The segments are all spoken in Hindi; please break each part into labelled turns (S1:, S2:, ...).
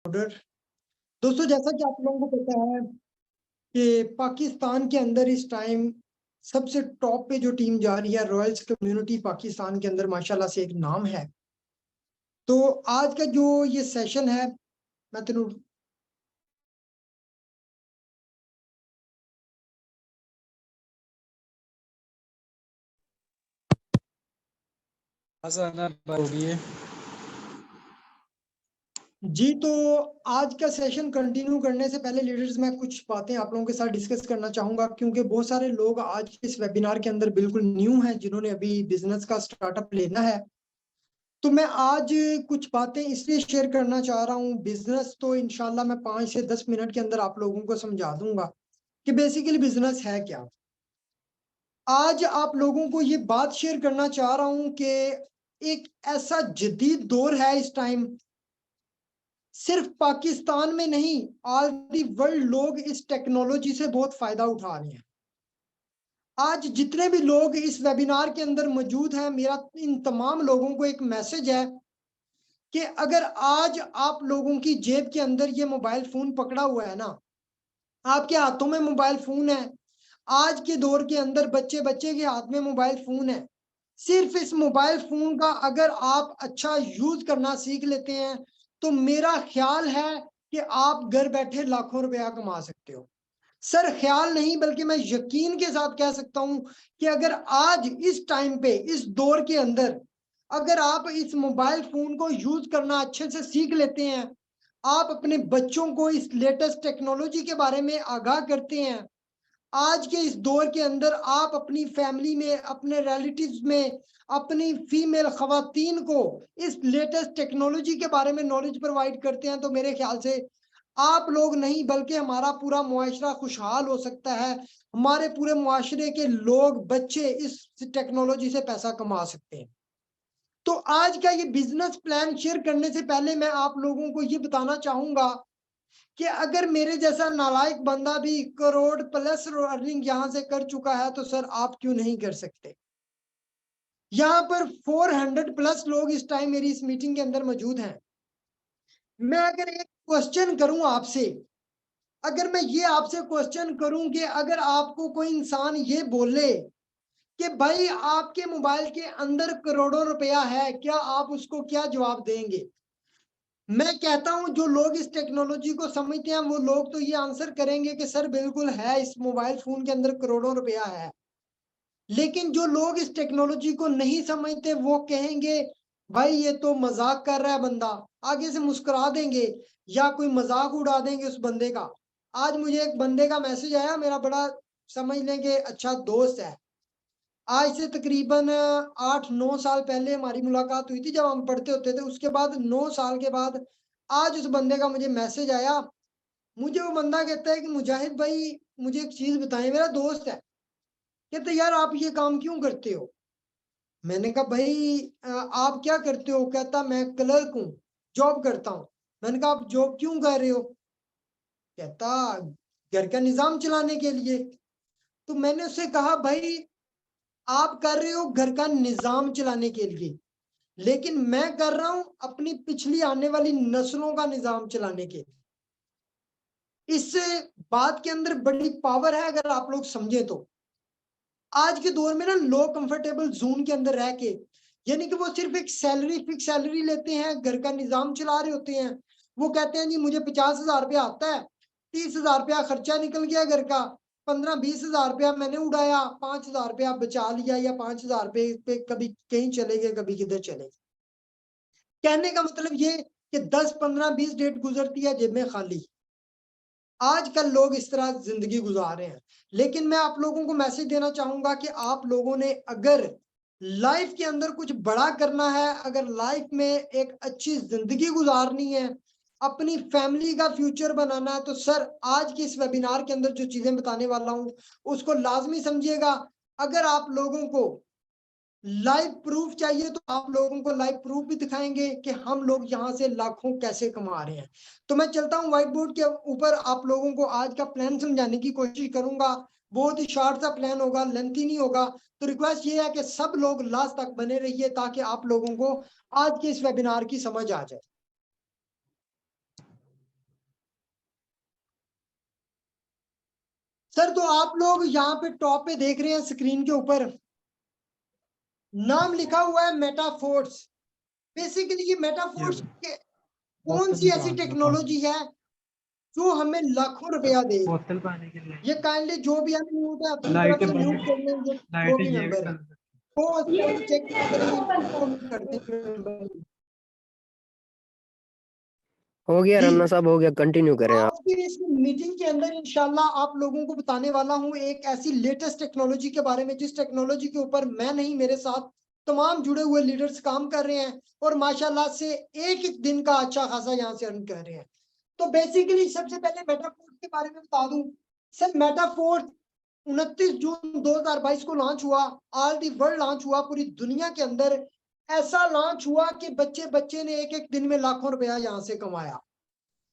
S1: ऑर्डर। दोस्तों, जैसा कि आप लोगों को पता है कि पाकिस्तान के अंदर इस टाइम सबसे टॉप पे जो टीम जा रही है, रॉयल्स कम्युनिटी पाकिस्तान के अंदर माशाल्लाह से एक नाम है। तो आज का जो ये सेशन है, मैं तेनू
S2: होगी है।
S1: जी, तो आज का सेशन कंटिन्यू करने से पहले लीडर्स, मैं कुछ बातें आप लोगों के साथ डिस्कस करना चाहूंगा, क्योंकि बहुत सारे लोग आज इस वेबिनार के अंदर बिल्कुल न्यू हैं, जिन्होंने अभी बिजनेस का स्टार्टअप लेना है। तो मैं आज कुछ बातें इसलिए शेयर करना चाह रहा हूँ। बिजनेस तो इंशाल्लाह मैं 5 से 10 मिनट के अंदर आप लोगों को समझा दूंगा कि बेसिकली बिजनेस है क्या। आज आप लोगों को ये बात शेयर करना चाह रहा हूँ कि एक ऐसा जदीद दौर है इस टाइम, सिर्फ पाकिस्तान में नहीं, ऑल दी वर्ल्ड लोग इस टेक्नोलॉजी से बहुत फायदा उठा रहे हैं। आज जितने भी लोग इस वेबिनार के अंदर मौजूद हैं, मेरा इन तमाम लोगों को एक मैसेज है कि अगर आज आप लोगों की जेब के अंदर ये मोबाइल फोन पकड़ा हुआ है ना, आपके हाथों में मोबाइल फोन है, आज के दौर के अंदर बच्चे बच्चे के हाथ में मोबाइल फोन है। सिर्फ इस मोबाइल फोन का अगर आप अच्छा यूज करना सीख लेते हैं, तो मेरा ख्याल है कि आप घर बैठे लाखों रुपया कमा सकते हो। सर, ख्याल नहीं बल्कि मैं यकीन के साथ कह सकता हूं कि अगर आज इस टाइम पे, इस दौर के अंदर, अगर आप इस मोबाइल फोन को यूज करना अच्छे से सीख लेते हैं, आप अपने बच्चों को इस लेटेस्ट टेक्नोलॉजी के बारे में आगाह करते हैं, आज के इस दौर के अंदर आप अपनी फैमिली में, अपने रिलेटिव्स में, अपनी फीमेल खवातीन को इस लेटेस्ट टेक्नोलॉजी के बारे में नॉलेज प्रोवाइड करते हैं, तो मेरे ख्याल से आप लोग नहीं बल्कि हमारा पूरा मुआशरा खुशहाल हो सकता है। हमारे पूरे मुआशरे के लोग, बच्चे इस टेक्नोलॉजी से पैसा कमा सकते हैं। तो आज का ये बिजनेस प्लान शेयर करने से पहले मैं आप लोगों को ये बताना चाहूंगा कि अगर मेरे जैसा नालायक बंदा भी करोड़ प्लस अर्निंग यहां से कर चुका है, तो सर आप क्यों नहीं कर सकते। यहाँ पर 400 प्लस लोग इस टाइम मेरी इस मीटिंग के अंदर मौजूद हैं। मैं अगर एक क्वेश्चन करूं आपसे, अगर मैं ये आपसे क्वेश्चन करूं कि अगर आपको कोई इंसान ये बोले कि भाई आपके मोबाइल के अंदर करोड़ों रुपया है, क्या आप उसको क्या जवाब देंगे। मैं कहता हूं जो लोग इस टेक्नोलॉजी को समझते हैं, वो लोग तो ये आंसर करेंगे कि सर बिल्कुल है, इस मोबाइल फोन के अंदर करोड़ों रुपया है। लेकिन जो लोग इस टेक्नोलॉजी को नहीं समझते, वो कहेंगे भाई ये तो मजाक कर रहा है बंदा, आगे से मुस्कुरा देंगे या कोई मजाक उड़ा देंगे उस बंदे का। आज मुझे एक बंदे का मैसेज आया, मेरा बड़ा समझ लें कि अच्छा दोस्त है। आज से तकरीबन 8-9 साल पहले हमारी मुलाकात हुई थी, जब हम पढ़ते होते थे। उसके बाद 9 साल के बाद आज उस बंदे का मुझे मैसेज आया। मुझे वो बंदा कहता है कि मुजाहिद भाई, मुझे एक चीज बताएं, मेरा दोस्त है। कहते यार आप ये काम क्यों करते हो। मैंने कहा भाई आप क्या करते हो। कहता मैं क्लर्क हूँ, जॉब करता हूँ। मैंने कहा आप जॉब क्यों कर रहे हो। कहता घर का निजाम चलाने के लिए। तो मैंने उससे कहा भाई आप कर रहे हो घर का निजाम चलाने के लिए, लेकिन मैं कर रहा हूं अपनी पिछली आने वाली नस्लों का निजाम चलाने के लिए। इस बात के अंदर बड़ी पावर है अगर आप लोग समझे तो। आज के दौर में ना लोग कंफर्टेबल जोन के अंदर रह के, यानी कि वो सिर्फ एक सैलरी, फिक्स सैलरी लेते हैं, घर का निजाम चला रहे होते हैं। वो कहते हैं जी मुझे 50,000 रुपया आता है, 30,000 रुपया खर्चा निकल गया घर का, 15-20,000 रुपया मैंने उड़ाया, 5,000 रुपया बचा लिया, या 5,000 रुपये पे कभी कहीं चले गए, कभी किधर चले गए। कहने का मतलब ये कि 10-15-20 डेट गुजरती है जेब में खाली। आजकल लोग इस तरह जिंदगी गुजार रहे हैं। लेकिन मैं आप लोगों को मैसेज देना चाहूंगा कि आप लोगों ने अगर लाइफ के अंदर कुछ बड़ा करना है, अगर लाइफ में एक अच्छी जिंदगी गुजारनी है, अपनी फैमिली का फ्यूचर बनाना है, तो सर आज के इस वेबिनार के अंदर जो चीजें बताने वाला हूं उसको लाजमी समझिएगा। अगर आप लोगों को लाइव प्रूफ चाहिए तो आप लोगों को लाइव प्रूफ भी दिखाएंगे कि हम लोग यहाँ से लाखों कैसे कमा रहे हैं। तो मैं चलता हूँ व्हाइट बोर्ड के ऊपर, आप लोगों को आज का प्लान समझाने की कोशिश करूंगा। बहुत ही शॉर्ट सा प्लान होगा, लेंथी नहीं होगा। तो रिक्वेस्ट ये है कि सब लोग लास्ट तक बने रहिए ताकि आप लोगों को आज के इस वेबिनार की समझ आ जाए। सर तो आप लोग यहाँ पे टॉप पे देख रहे हैं स्क्रीन के ऊपर नाम लिखा हुआ है मेटाफोर्स। बेसिकली ये मेटाफोर्स कौन सी ऐसी टेक्नोलॉजी है जो हमें लाखों रुपया दे।
S2: बोतल पाने के लिए
S1: ये काइंडली जो भी हमें म्यूट है अपनी तरफ
S2: लाइटें
S1: से म्यूट
S2: बंद,
S1: कर लेंगे, जो
S2: लाइटें
S1: भी
S2: ये भी
S1: मेंबर है
S2: कर सकते।
S1: वो चेक करेंगे, इनको हम कर देंगे।
S3: हो गया
S1: जी।
S3: रन्ना साहब, हो गया, कंटिन्यू करें आप।
S1: आज की इस मीटिंग के अंदर इंशाल्लाह आप लोगों को बताने वाला हूं एक ऐसी लेटेस्ट टेक्नोलॉजी के बारे में जिस टेक्नोलॉजी के ऊपर मैं नहीं, मेरे साथ तमाम जुड़े हुए लीडर्स काम कर रहे हैं और माशाल्लाह से एक एक दिन का अच्छा खासा यहाँ से अर्न कर रहे हैं। तो बेसिकली सबसे पहले मेटाफोर्स के बारे में बता दूं। सर मेटाफोर्स 29 जून 2022 को लॉन्च हुआ, ऑल दी वर्ल्ड लॉन्च हुआ, पूरी दुनिया के अंदर ऐसा लॉन्च हुआ कि बच्चे बच्चे ने एक एक दिन में लाखों रुपया यहाँ से कमाया।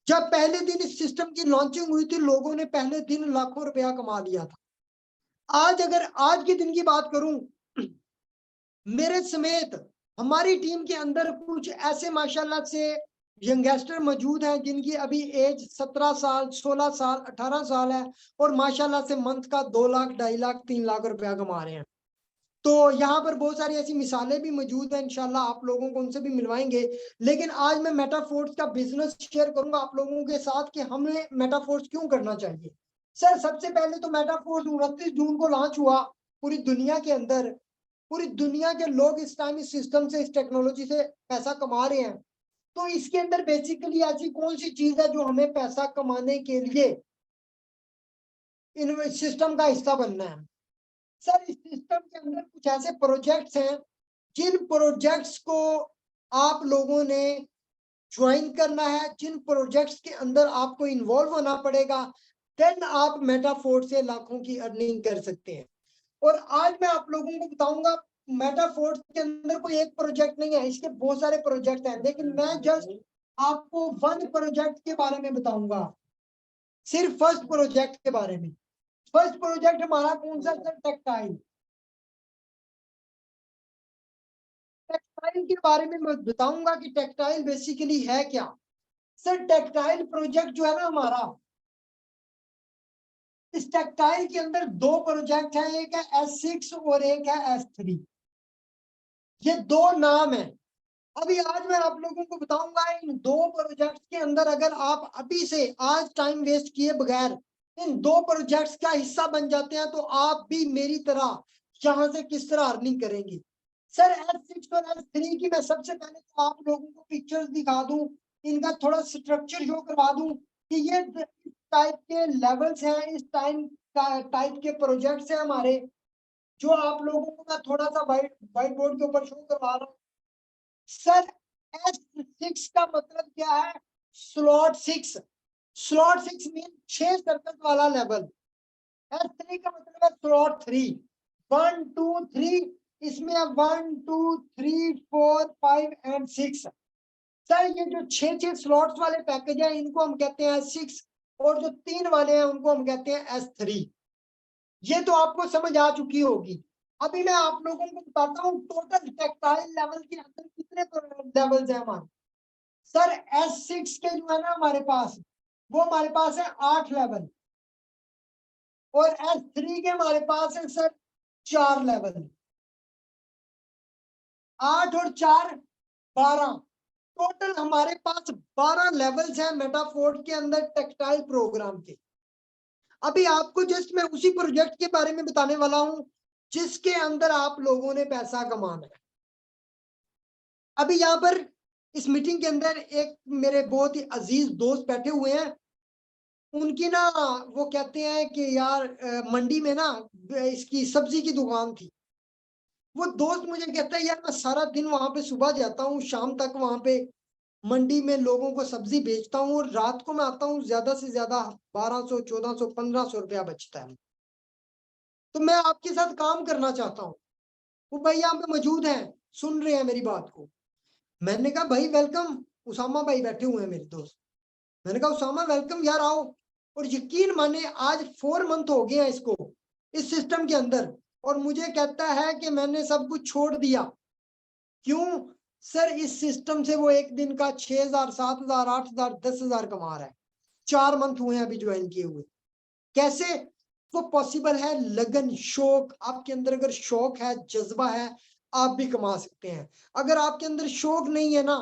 S1: जब पहले दिन इस सिस्टम की लॉन्चिंग हुई थी लोगों ने पहले दिन लाखों रुपया कमा लिया था। आज अगर आज के दिन की बात करूं, मेरे समेत हमारी टीम के अंदर कुछ ऐसे माशाल्लाह से यंगस्टर मौजूद हैं जिनकी अभी एज 17 साल 16 साल 18 साल है और माशाल्लाह से मंथ का 2 लाख 2.5 लाख 3 लाख रुपया कमा रहे हैं। तो यहाँ पर बहुत सारी ऐसी मिसालें भी मौजूद हैं, इंशाल्लाह आप लोगों को उनसे भी मिलवाएंगे। लेकिन आज मैं मेटाफोर्स का बिजनेस शेयर करूंगा आप लोगों के साथ कि हमें मेटाफोर्स क्यों करना चाहिए। सर सबसे पहले तो मेटाफोर्स 29 जून को लॉन्च हुआ पूरी दुनिया के अंदर। पूरी दुनिया के लोग इस टाइम इस सिस्टम से, इस टेक्नोलॉजी से पैसा कमा रहे हैं। तो इसके अंदर बेसिकली ऐसी कौन सी चीज है जो हमें पैसा कमाने के लिए इन सिस्टम का हिस्सा बनना है। सर इस सिस्टम के अंदर कुछ ऐसे प्रोजेक्ट्स हैं जिन प्रोजेक्ट्स को आप लोगों ने ज्वाइन करना है, जिन प्रोजेक्ट्स के अंदर आपको इन्वॉल्व होना पड़ेगा, देन आप मेटाफोर्स से लाखों की अर्निंग कर सकते हैं। और आज मैं आप लोगों को बताऊंगा मेटाफोर्स के अंदर कोई एक प्रोजेक्ट नहीं है, इसके बहुत सारे प्रोजेक्ट हैं, लेकिन मैं जस्ट आपको वन प्रोजेक्ट के बारे में बताऊंगा, सिर्फ फर्स्ट प्रोजेक्ट के बारे में। फर्स्ट प्रोजेक्ट हमारा कौन सा सर? टेक्सटाइल। टेक्सटाइल के बारे में मैं बताऊंगा कि टेक्सटाइल बेसिकली है क्या। सर टेक्सटाइल प्रोजेक्ट जो है ना हमारा, इस टेक्सटाइल के अंदर 2 प्रोजेक्ट हैं, एक है S6 और एक है S3। ये 2 नाम है। अभी आज मैं आप लोगों को बताऊंगा इन 2 प्रोजेक्ट्स के अंदर अगर आप अभी से आज टाइम वेस्ट किए बगैर इन 2 प्रोजेक्ट्स का हिस्सा बन जाते हैं तो आप भी मेरी तरह यहाँ से किस तरह अर्निंग करेंगे। सर S6 और S3 की मैं सबसे पहले तो आप लोगों को पिक्चर्स दिखा दूं, इनका थोड़ा स्ट्रक्चर शो करवा दूं कि ये टाइप के लेवल्स हैं, इस टाइप के प्रोजेक्ट्स हैं हमारे, जो आप लोगों को मैं थोड़ा सा व्हाइट बोर्ड के ऊपर शो करवा रहा हूँ। सर S6 का मतलब क्या है? स्लॉट 6। स्लॉट 6 मीन 6 सर्कल वाला लेवल। S3 का मतलब है स्लॉट 3, 1 2 3, इसमें 1 2 3 4 5 एंड 6। सर ये जो 6 स्लॉट्स वाले पैकेज है इनको हम कहते हैं S6 और जो 3 वाले हैं उनको हम कहते हैं S3। ये तो आपको समझ आ चुकी होगी। अभी मैं आप लोगों को बताता हूँ टोटल टेक्सटाइल लेवल के अंदर कितने लेवल्स हैं हमारे। सर S6 के जो है ना हमारे पास, वो हमारे पास है 8 लेवल और S3 के हमारे पास है सर 4 लेवल। 8 और 4 12, टोटल हमारे पास 12 लेवल्स हैं मेटाफोर्स के अंदर टेक्सटाइल प्रोग्राम के। अभी आपको जस्ट मैं उसी प्रोजेक्ट के बारे में बताने वाला हूं जिसके अंदर आप लोगों ने पैसा कमाना है। अभी यहाँ पर इस मीटिंग के अंदर एक मेरे बहुत ही अजीज दोस्त बैठे हुए हैं। उनकी ना वो कहते हैं कि यार मंडी में ना इसकी सब्जी की दुकान थी। वो दोस्त मुझे कहता है यार मैं सारा दिन वहां पे सुबह जाता हूँ शाम तक वहां पे मंडी में लोगों को सब्जी बेचता हूँ और रात को मैं आता हूँ ज्यादा से ज्यादा 1200 1400 1500 रुपया बचता है। तो मैं आपके साथ काम करना चाहता हूँ। वो भाई यहाँ पे मौजूद हैं, सुन रहे हैं मेरी बात को। मैंने कहा भाई वेलकम, उसामा भाई बैठे हुए हैं मेरे दोस्त। मैंने कहा उसामा वेलकम यार आओ। और यकीन माने आज 4 मंथ हो गए हैं इसको, इस सिस्टम के अंदर, और मुझे कहता है कि मैंने सब कुछ छोड़ दिया। क्यों? सर इस सिस्टम से वो एक दिन का 6000 7000 8000 10000 कमा रहा है। 4 मंथ हुए हैं अभी ज्वाइन किए हुए। कैसे? वो पॉसिबल है। लगन, शौक, आपके अंदर अगर शौक है, जज्बा है, आप भी कमा सकते हैं। अगर आपके अंदर शौक नहीं है ना,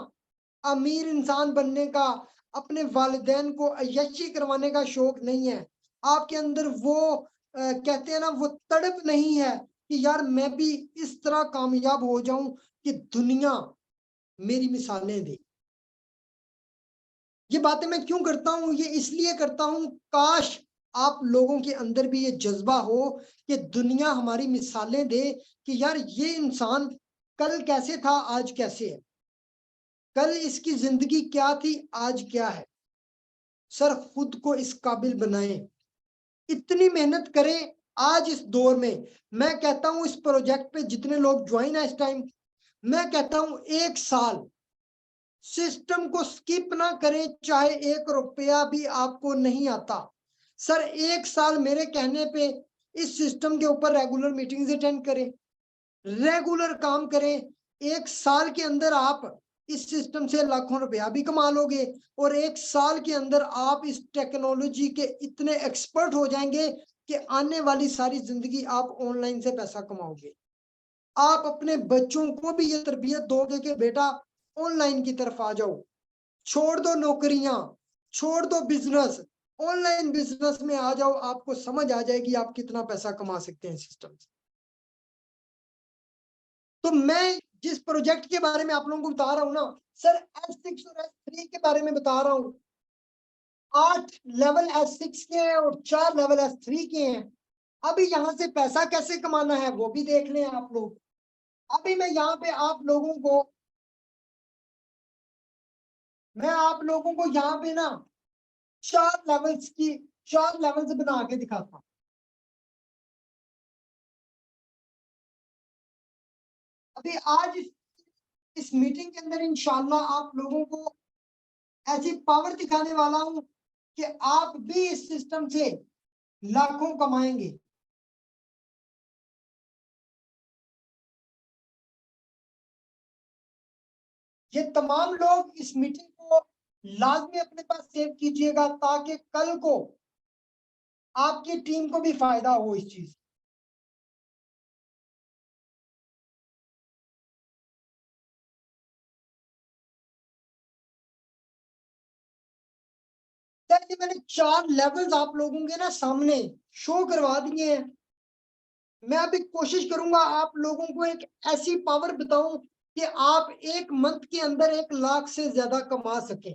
S1: अमीर इंसान बनने का, अपने वालिदैन को अय्याशी करवाने का शौक नहीं है, आपके अंदर वो कहते हैं ना, वो तड़प नहीं है कि यार मैं भी इस तरह कामयाब हो जाऊं कि दुनिया मेरी मिसालें दे। ये बातें मैं क्यों करता हूं? ये इसलिए करता हूं, काश आप लोगों के अंदर भी ये जज्बा हो कि दुनिया हमारी मिसालें दे कि यार ये इंसान कल कैसे था, आज कैसे है, कल इसकी जिंदगी क्या थी, आज क्या है। सर खुद को इस काबिल बनाएं, इतनी मेहनत करें। आज इस दौर में मैं कहता हूं, इस प्रोजेक्ट पे जितने लोग ज्वाइन है इस टाइम, मैं कहता हूं 1 साल सिस्टम को स्किप ना करें, चाहे 1 रुपया भी आपको नहीं आता। सर 1 साल मेरे कहने पे इस सिस्टम के ऊपर रेगुलर मीटिंग्स अटेंड करें, रेगुलर काम करें। 1 साल के अंदर आप इस सिस्टम से लाखों रुपया भी कमा लोगे, और 1 साल के अंदर आप इस टेक्नोलॉजी के इतने एक्सपर्ट हो जाएंगे कि आने वाली सारी जिंदगी आप ऑनलाइन से पैसा कमाओगे। आप अपने बच्चों को भी ये तरबियत दोगे कि बेटा ऑनलाइन की तरफ आ जाओ, छोड़ दो नौकरियां, छोड़ दो बिजनेस, ऑनलाइन बिजनेस में आ जाओ। आपको समझ आ जाएगी आप कितना पैसा कमा सकते हैं सिस्टम से। तो मैं जिस प्रोजेक्ट के बारे में आप लोगों को बता रहा हूं ना सर, S6 और S3 के बारे में बता रहा हूं। 8 लेवल S6 के हैं और 4 लेवल S3 के हैं। अभी यहाँ से पैसा कैसे कमाना है वो भी देख लें आप लोग। अभी मैं यहाँ पे आप लोगों को यहाँ पे ना 4 लेवल्स बना के दिखाता हूँ। अभी आज इस मीटिंग के अंदर इंशाल्लाह आप लोगों को ऐसी पावर दिखाने वाला हूं कि आप भी इस सिस्टम से लाखों कमाएंगे। ये तमाम लोग इस मीटिंग को लाजमी अपने पास सेव कीजिएगा, ताकि कल को आपकी टीम को भी फायदा हो इस चीज। ये मैंने 4 लेवल्स आप लोगों के ना सामने शो करवा दिए हैं। मैं अभी कोशिश करूंगा आप लोगों को एक ऐसी पावर बताऊं कि आप 1 मंथ के अंदर 1 लाख से ज्यादा कमा सकें।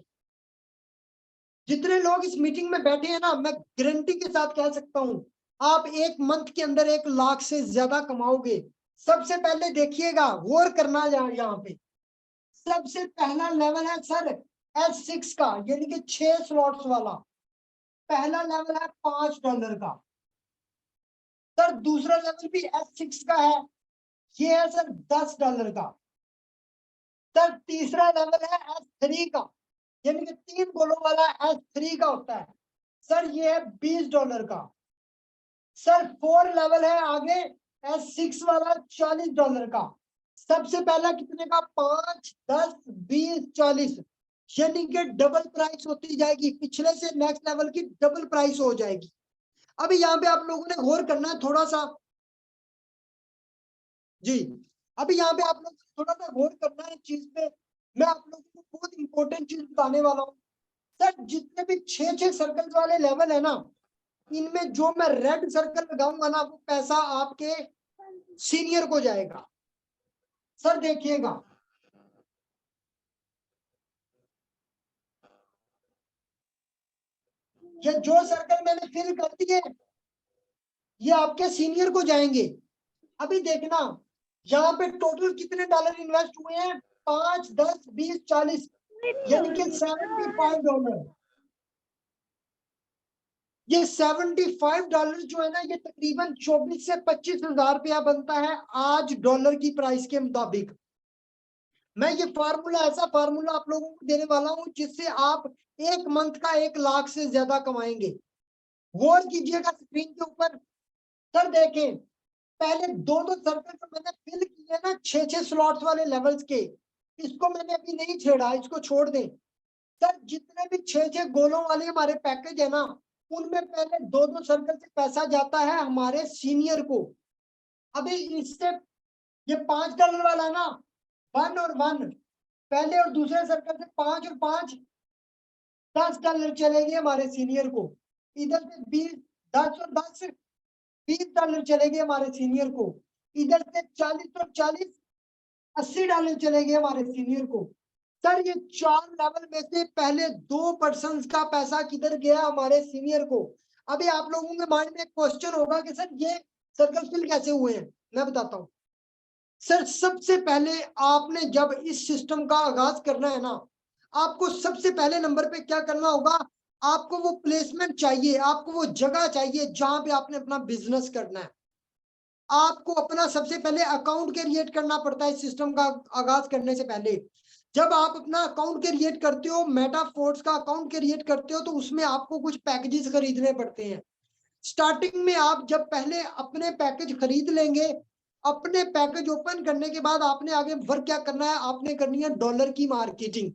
S1: जितने लोग इस मीटिंग में बैठे हैं ना, मैं गारंटी के साथ कह सकता हूं आप 1 मंथ के अंदर 1 लाख से ज्यादा कमाओगे। सबसे पहले देखिएगा, गौर करना यहाँ पे सबसे पहला लेवल है सर S6 का, यानी कि 6 स्लॉट्स वाला। पहला लेवल है $5 का। सर दूसरा लेवल भी S6 का है, ये है सर $10 का। सर तीसरा लेवल है S3 का, यानी कि 3 गोलों वाला S3 का होता है। सर ये है $20 का। सर 4 लेवल है आगे S6 वाला $40 का। सबसे पहला कितने का? 5, 10, 20, 40, यानी कि डबल प्राइस होती जाएगी, पिछले से नेक्स्ट लेवल की डबल प्राइस हो जाएगी। अभी यहाँ पे आप लोगों ने गौर करना है थोड़ा सा जी। अभी यहाँ पे आप लोग थोड़ा सा गौर करना है चीज पे। मैं आप लोगों को बहुत इंपॉर्टेंट चीज बताने वाला हूँ। सर जितने भी 6 सर्कल वाले लेवल है ना, इनमें जो मैं रेड सर्कल लगाऊंगा ना, वो पैसा आपके सीनियर को जाएगा। सर देखिएगा, ये जो सर्कल मैंने फिल कर दिए, ये आपके सीनियर को जाएंगे। अभी देखना यहाँ पे टोटल कितने डॉलर इन्वेस्ट हुए हैं? 5, 10, 20, 40, यानी कि $75। ये $75 जो है ना, ये तकरीबन 24 से 25 हजार रुपया बनता है आज डॉलर की प्राइस के मुताबिक। मैं ये फार्मूला, ऐसा फार्मूला आप लोगों को देने वाला हूं जिससे आप 1 मंथ का 1 लाख से ज्यादा कमाएंगे। गौर कीजिएगा स्क्रीन के ऊपर। सर देखें, पहले दो सर्कल जो मैंने फिल किए ना 6 स्लॉट्स वाले लेवल्स के, इसको मैंने अभी नहीं छेड़ा, इसको छोड़ दें। सर जितने भी 6 गोलों वाले हमारे पैकेज है ना, उनमें पहले 2-2 सर्कल से पैसा जाता है हमारे सीनियर को। अभी इससे ये $5 वाला ना, 1 और 1 पहले और दूसरे सर्कल से 5 और 5 $10 चलेंगे हमारे सीनियर को। इधर से 20, 10 और 10 $20 चलेंगे हमारे सीनियर को। इधर से 40 और 40 $80 चलेंगे हमारे सीनियर को। सर ये 4 लेवल में से पहले 2 पर्सन का पैसा किधर गया हमारे सीनियर को। अभी आप लोगों के माइंड में एक क्वेश्चन होगा कि सर ये सर्कल फिल कैसे हुए हैं। मैं बताता हूँ सर। सबसे पहले आपने जब इस सिस्टम का आगाज करना है ना, आपको सबसे पहले नंबर पे क्या करना होगा, आपको वो प्लेसमेंट चाहिए, आपको वो जगह चाहिए जहां पे आपने अपना बिजनेस करना है। आपको अपना सबसे पहले अकाउंट क्रिएट करना पड़ता है इस सिस्टम का आगाज करने से पहले। जब आप अपना अकाउंट क्रिएट करते हो, मेटाफोर्स का अकाउंट क्रिएट करते हो, तो उसमें आपको कुछ पैकेजेस खरीदने पड़ते हैं। स्टार्टिंग में आप जब पहले अपने पैकेज खरीद लेंगे, अपने पैकेज ओपन करने के बाद आपने आगे वर्क क्या करना है, आपने करनी है डॉलर की मार्केटिंग।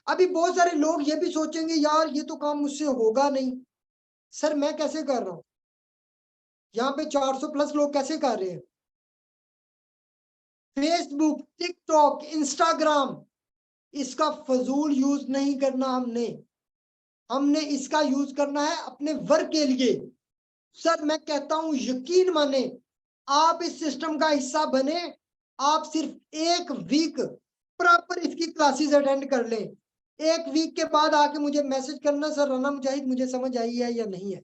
S1: अभी बहुत सारे लोग ये भी सोचेंगे यार ये तो काम मुझसे होगा नहीं। सर मैं कैसे कर रहा हूं, यहाँ पे 400 प्लस लोग कैसे कर रहे हैं। फेसबुक, टिकटॉक, इंस्टाग्राम, इसका फजूल यूज नहीं करना। हमने इसका यूज करना है अपने वर्क के लिए। सर मैं कहता हूं यकीन माने, आप इस सिस्टम का हिस्सा बने, आप सिर्फ 1 वीक प्रॉपर इसकी क्लासेस अटेंड कर लें। 1 वीक के बाद आके मुझे मैसेज करना, सर राना मुजाहिद मुझे समझ आई है या नहीं है।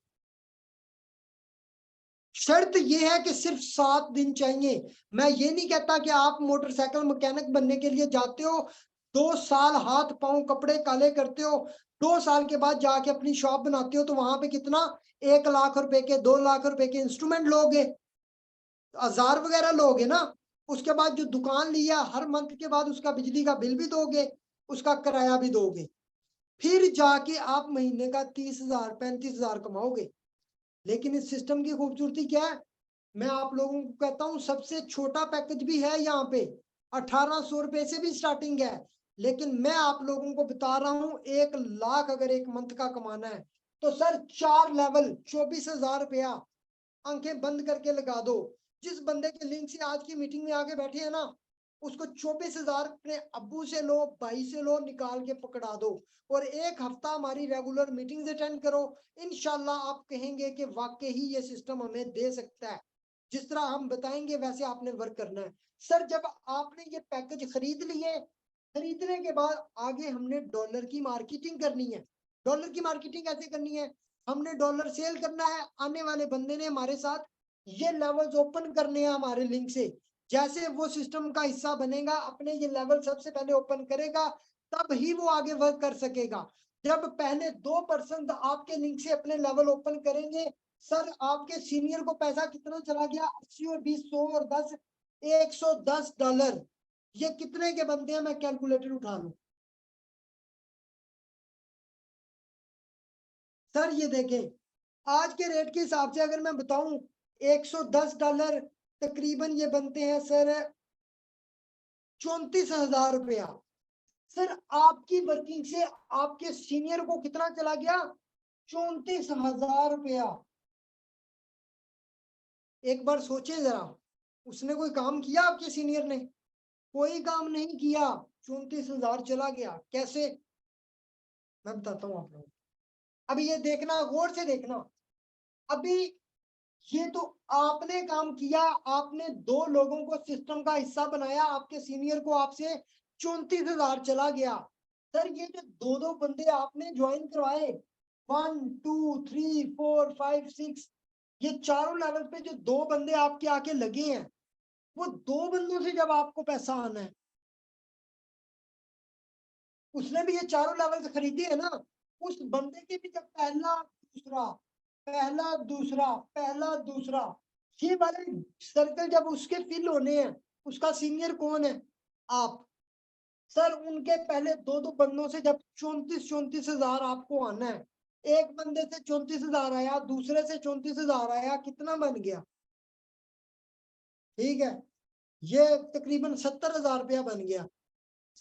S1: शर्त यह है कि सिर्फ 7 दिन चाहिए। मैं ये नहीं कहता कि आप मोटरसाइकिल मैकेनिक बनने के लिए जाते हो, 2 साल हाथ पांव कपड़े काले करते हो, 2 साल के बाद जाके अपनी शॉप बनाते हो, तो वहां पे कितना 1 लाख रुपए के 2 लाख रुपए के इंस्ट्रूमेंट लोगे, औजार वगैरह लोगे ना। उसके बाद जो दुकान लिया, हर मंथ के बाद उसका बिजली का बिल भी दोगे, उसका किराया भी दोगे, फिर जाके आप महीने का 30,000 35,000 कमाओगे। लेकिन इस सिस्टम की खूबसूरती क्या है, मैं आप लोगों को कहता हूं सबसे छोटा पैकेज भी है यहाँ पे, 1800 रुपए से भी स्टार्टिंग है। लेकिन मैं आप लोगों को बता रहा हूं 1 लाख अगर एक मंथ का कमाना है तो सर 4 लेवल 24,000 रुपया आंखें बंद करके लगा दो। जिस बंदे के लिंक से आज की मीटिंग में आके बैठे हैं ना, उसको 24,000 अपने अब्बू से लो, भाई से लो, निकाल के पकड़ा दो और 1 हफ्ता हमारी रेगुलर मीटिंग्स अटेंड करो। इंशाल्लाह आप कहेंगे कि वाकई ही ये सिस्टम हमें दे सकता है, जिस तरह हम बताएंगे वैसे आपने वर्क करना है। सर जब आपने ये पैकेज खरीद लिए, खरीदने के बाद आगे हमने डॉलर की मार्केटिंग करनी है। डॉलर की मार्केटिंग कैसे करनी है, हमने डॉलर सेल करना है। आने वाले बंदे ने हमारे साथ ये लेवल्स ओपन करने हैं हमारे लिंक से। जैसे वो सिस्टम का हिस्सा बनेगा, अपने ये लेवल सबसे पहले ओपन करेगा, तब ही वो आगे वर्क कर सकेगा। जब पहले 2 पर्सन आपके लिंक से अपने लेवल ओपन करेंगे, सर आपके सीनियर को पैसा कितना चला गया, 80 और 20 100 और 10 $110। ये कितने के बनते हैं, मैं कैलकुलेटर उठा लूं। सर ये देखें, आज के रेट के हिसाब से अगर मैं बताऊं $110 तकरीबन ये बनते हैं सर 34,000 रुपया। सर आपकी वर्किंग से आपके सीनियर को कितना चला गया, 34,000 रुपया। एक बार सोचे जरा, उसने कोई काम किया आपके सीनियर ने, कोई काम नहीं किया, 34,000 चला गया। कैसे, मैं बताता हूँ आप लोगों। अभी ये देखना, गौर से देखना। अभी ये तो आपने काम किया, आपने 2 लोगों को सिस्टम का हिस्सा बनाया, आपके सीनियर को आपसे 34,000 चला गया। सर ये जो 2 बंदे आपने ज्वाइन करवाए, 1 2 3 4 5 6, ये चारों लेवल पे जो 2 बंदे आपके आके लगे हैं, वो 2 बंदों से जब आपको पैसा आना है, उसने भी ये चारों लेवल से खरीदे है ना, उस बंदे के भी जब पहला दूसरा पहला दूसरा पहला दूसरा ये वाले सर्कल जब उसके फिल होने हैं, उसका सीनियर कौन है, आप। सर उनके पहले 2 बंदों से जब 34,000 आपको आना है, एक बंदे से 34,000 आया, दूसरे से 34,000 आया, कितना बन गया, ठीक है, ये तकरीबन 70,000 रुपया बन गया।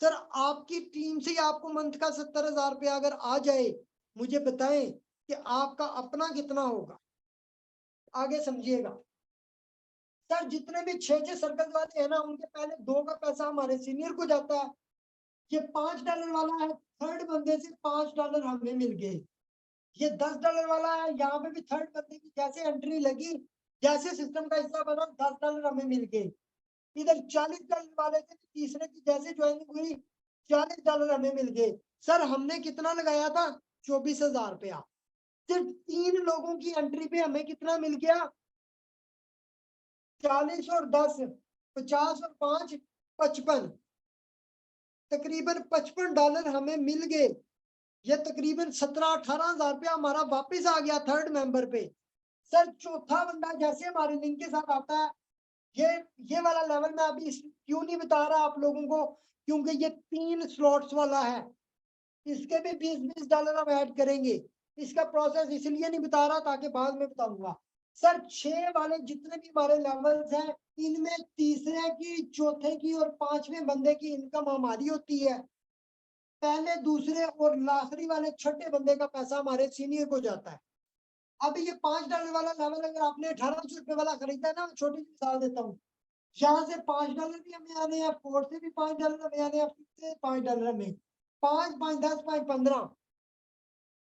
S1: सर आपकी टीम से आपको मंथ का 70,000 रुपया अगर आ जाए, मुझे बताएं कि आपका अपना कितना होगा। आगे समझिएगा सर, जितने भी 6 सर्कल वाले हैं ना, उनके पहले 2 का पैसा हमारे सीनियर को जाता है। ये $5 वाला है, थर्ड बंदे से $5 हमें मिल गए। ये $10 वाला है, यहाँ पे भी थर्ड बंदे की जैसे एंट्री लगी, जैसे सिस्टम का हिस्सा बना, $10 हमें मिल गए। इधर $40 वाले से तीसरे की जैसे ज्वाइनिंग हुई, $40 हमें मिल गए। सर हमने कितना लगाया था? 24,000 रुपया। सिर्फ 3 लोगों की एंट्री पे हमें कितना मिल गया? 40 और 10, 50 और 5, 55, तकरीबन $55 हमें मिल गए। ये तकरीबन 17-18 हजार रुपया हमारा वापस आ गया थर्ड मेंबर पे। सर चौथा बंदा जैसे हमारे लिंक के साथ आता है, ये वाला लेवल मैं अभी क्यों नहीं बता रहा आप लोगों को, क्योंकि ये 3 स्लॉट्स वाला है। इसके भी $20 हम ऐड करेंगे। इसका प्रोसेस इसलिए नहीं बता रहा ताकि बाद में बताऊंगा। सर 6 वाले जितने भी हमारे लेवल्स हैं, इनमें तीसरे की, चौथे की और 5वें बंदे की इनकम हमारी होती है। पहले, दूसरे और आखिरी वाले छठे बंदे का पैसा हमारे सीनियर को जाता है। अभी ये $5 वाला लेवल अगर आपने 1800 रुपए वाला खरीदा ना, छोटी सी मिसाल देता हूँ, यहाँ से $5 भी हमें आने हैं, 4 से भी $5 हमें आने हैं, 5 से $5 में, 5, 5, 10, 5, 15।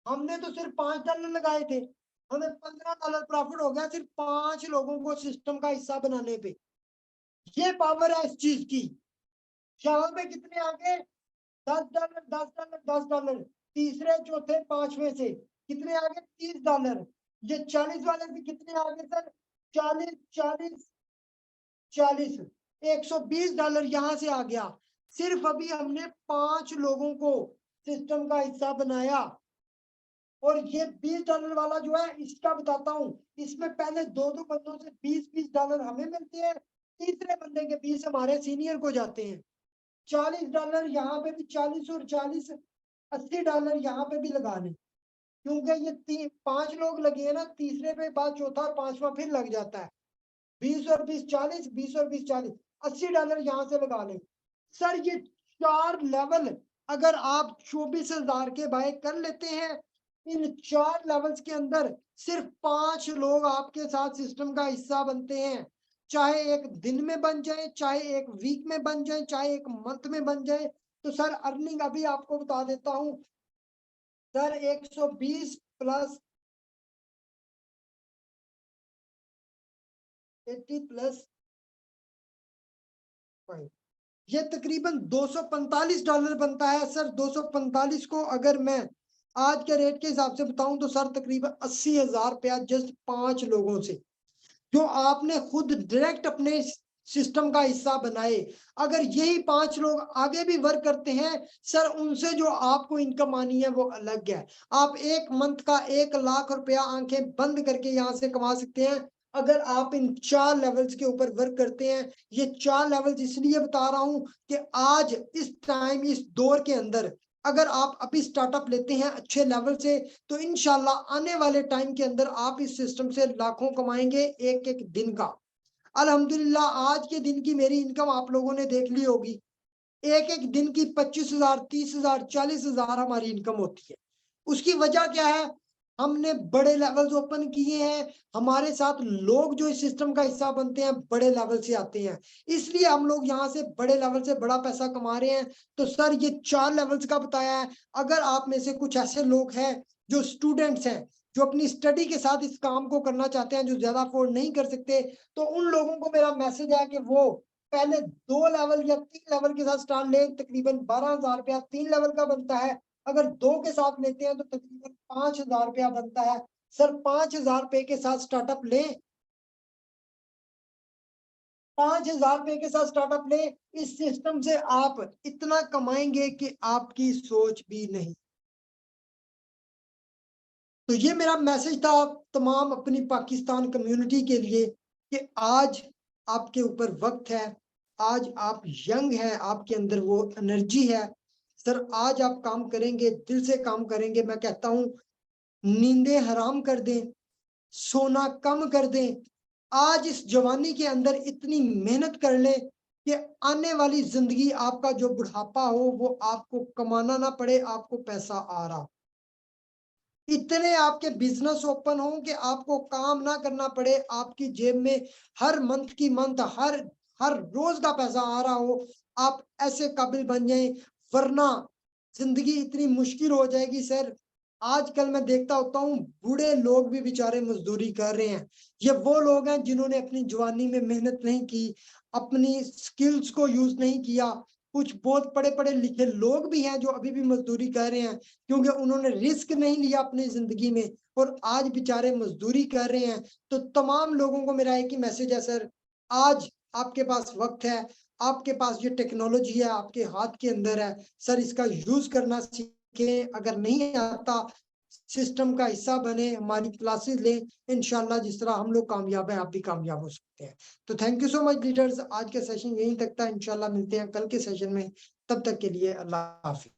S1: हमने तो सिर्फ $5 लगाए थे, हमें $15 प्रॉफिट हो गया सिर्फ 5 लोगों को सिस्टम का हिस्सा बनाने पे। ये पावर है इस चीज की। यहाँ पे कितने आगे? $10, $10, $10। तीसरे, चौथे, 5वें से कितने आगे? $30। ये 40 वाले से कितने आगे सर? 40, 40, 40, $120 यहाँ से आ गया। सिर्फ अभी हमने 5 लोगों को सिस्टम का हिस्सा बनाया। और ये $20 वाला जो है, इसका बताता हूँ, इसमें पहले 2 बंदों से $20 हमें मिलते हैं, तीसरे बंदे के 20 हमारे सीनियर को जाते हैं। $40 यहाँ पे भी, 40 और 40, $80 यहाँ पे भी लगा लें, क्योंकि ये 5 लोग लगे हैं ना, तीसरे पे बाद चौथा और 5वां फिर लग जाता है। 20 और 20 40, 20 और 20 40, $80 यहाँ से लगा लें। सर ये 4 लेवल अगर आप 24,000 के बाय कर लेते हैं, इन 4 लेवल्स के अंदर सिर्फ 5 लोग आपके साथ सिस्टम का हिस्सा बनते हैं। चाहे एक दिन में बन जाए, चाहे एक वीक में बन जाए, चाहे एक मंथ में बन जाए। तो सर अर्निंग अभी आपको बता देता हूं सर, 120 प्लस 80 प्लस ये तकरीबन $245 बनता है। सर 245 को अगर मैं आज के रेट के हिसाब से बताऊं तो सर तकरीबन 80,000 रुपया जस्ट 5 लोगों से, जो आपने खुद डायरेक्ट अपने सिस्टम का हिस्सा बनाए। अगर यही 5 लोग आगे भी वर्क करते हैं सर, उनसे जो आपको इनकम आनी है वो अलग है। आप एक मंथ का 1 लाख रुपया आंखें बंद करके यहाँ से कमा सकते हैं, अगर आप इन 4 लेवल्स के ऊपर वर्क करते हैं। ये 4 लेवल्स इसलिए बता रहा हूं कि आज इस टाइम, इस दौर के अंदर अगर आप अभी स्टार्टअप लेते हैं अच्छे लेवल से, तो इंशाल्लाह आने वाले टाइम के अंदर आप इस सिस्टम से लाखों कमाएंगे एक एक दिन का। अल्हम्दुलिल्लाह आज के दिन की मेरी इनकम आप लोगों ने देख ली होगी, एक एक दिन की 25,000, 30,000, 40,000 हमारी इनकम होती है। उसकी वजह क्या है? हमने बड़े लेवल्स ओपन किए हैं, हमारे साथ लोग जो इस सिस्टम का हिस्सा बनते हैं बड़े लेवल से आते हैं, इसलिए हम लोग यहाँ से बड़े लेवल से बड़ा पैसा कमा रहे हैं। तो सर ये 4 लेवल्स का बताया है। अगर आप में से कुछ ऐसे लोग हैं जो स्टूडेंट्स हैं, जो अपनी स्टडी के साथ इस काम को करना चाहते हैं, जो ज्यादा अफोर्ड नहीं कर सकते, तो उन लोगों को मेरा मैसेज है कि वो पहले 2 लेवल या 3 लेवल के साथ स्टार्ट लें। तकरीबन 12,000 रुपया 3 लेवल का बनता है। अगर 2 के साथ लेते हैं तो तकरीबन 5,000 रुपया बनता है। सर 5,000 रुपए के साथ स्टार्टअप लें, 5,000 रुपए के साथ स्टार्टअप लें। इस सिस्टम से आप इतना कमाएंगे कि आपकी सोच भी नहीं। तो ये मेरा मैसेज था तमाम अपनी पाकिस्तान कम्युनिटी के लिए कि आज आपके ऊपर वक्त है, आज आप यंग हैं, आपके अंदर वो एनर्जी है। सर आज आप काम करेंगे, दिल से काम करेंगे। मैं कहता हूँ नींदें हराम कर दें, सोना कम कर दें। आज इस जवानी के अंदर इतनी मेहनत कर लें कि आने वाली जिंदगी, आपका जो बुढ़ापा हो वो आपको कमाना ना पड़े, आपको पैसा आ रहा। इतने आपके बिजनेस ओपन हो कि आपको काम ना करना पड़े, आपकी जेब में हर मंथ की मंथ हर रोज का पैसा आ रहा हो, आप ऐसे काबिल बन जाएं, वरना जिंदगी इतनी मुश्किल हो जाएगी सर। आजकल मैं देखता होता हूँ बूढ़े लोग भी बेचारे मजदूरी कर रहे हैं। ये वो लोग हैं जिन्होंने अपनी जवानी में मेहनत नहीं की, अपनी स्किल्स को यूज नहीं किया। कुछ बहुत पढ़े लिखे लोग भी हैं जो अभी भी मजदूरी कर रहे हैं, क्योंकि उन्होंने रिस्क नहीं लिया अपनी जिंदगी में और आज बेचारे मजदूरी कर रहे हैं। तो तमाम लोगों को मेरा एक ही मैसेज है सर, आज आपके पास वक्त है, आपके पास ये टेक्नोलॉजी है, आपके हाथ के अंदर है सर, इसका यूज करना सीखें। अगर नहीं आता, सिस्टम का हिस्सा बने, हमारी क्लासेस लें, इंशाल्लाह जिस तरह हम लोग कामयाब हैं आप भी कामयाब हो सकते हैं। तो thank you so much leaders, आज का सेशन यहीं तक था, इंशाल्लाह मिलते हैं कल के सेशन में, तब तक के लिए अल्लाह हाफिज।